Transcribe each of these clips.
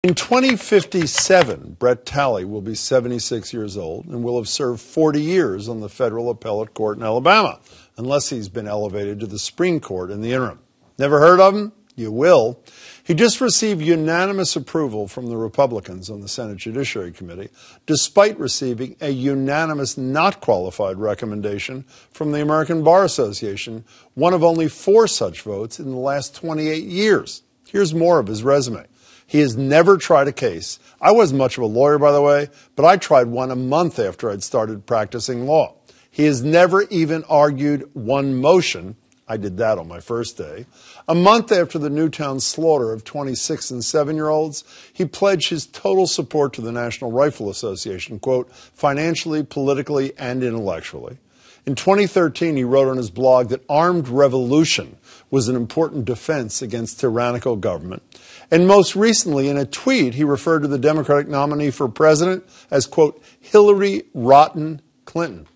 In 2057, Brett Talley will be 76 years old and will have served 40 years on the federal appellate court in Alabama, unless he's been elevated to the Supreme Court in the interim. Never heard of him? You will. He just received unanimous approval from the Republicans on the Senate Judiciary Committee, despite receiving a unanimous not qualified recommendation from the American Bar Association, one of only 4 such votes in the last 28 years. Here's more of his resume. He has never tried a case. I wasn't much of a lawyer, by the way, but I tried one a month after I'd started practicing law. He has never even argued one motion. I did that on my first day. A month after the Newtown slaughter of 26 and 7-year-olds, he pledged his total support to the National Rifle Association, quote, financially, politically, and intellectually. In 2013, he wrote on his blog that armed revolution was an important defense against tyrannical government. And most recently, in a tweet, he referred to the Democratic nominee for president as, quote, Hillary Rotten Clinton.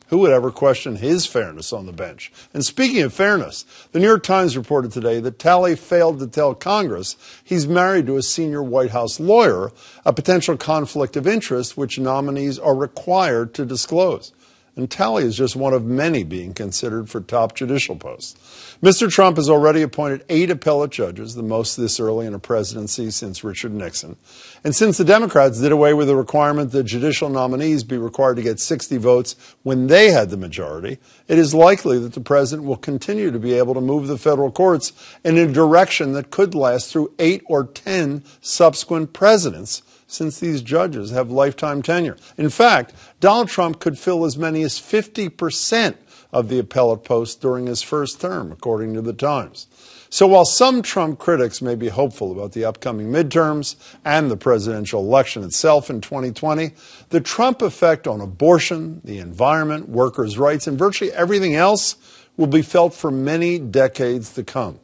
Who would ever question his fairness on the bench? And speaking of fairness, the New York Times reported today that Talley failed to tell Congress he's married to a senior White House lawyer, a potential conflict of interest which nominees are required to disclose. And Talley is just one of many being considered for top judicial posts. Mr. Trump has already appointed 8 appellate judges, the most this early in a presidency since Richard Nixon. And since the Democrats did away with the requirement that judicial nominees be required to get 60 votes when they had the majority, it is likely that the president will continue to be able to move the federal courts in a direction that could last through 8 or 10 subsequent presidents, since these judges have lifetime tenure. In fact, Donald Trump could fill as many as 50% of the appellate posts during his first term, according to the Times. So while some Trump critics may be hopeful about the upcoming midterms and the presidential election itself in 2020, the Trump effect on abortion, the environment, workers' rights, and virtually everything else will be felt for many decades to come.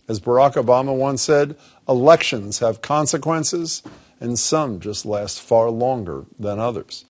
As Barack Obama once said, elections have consequences, and some just last far longer than others.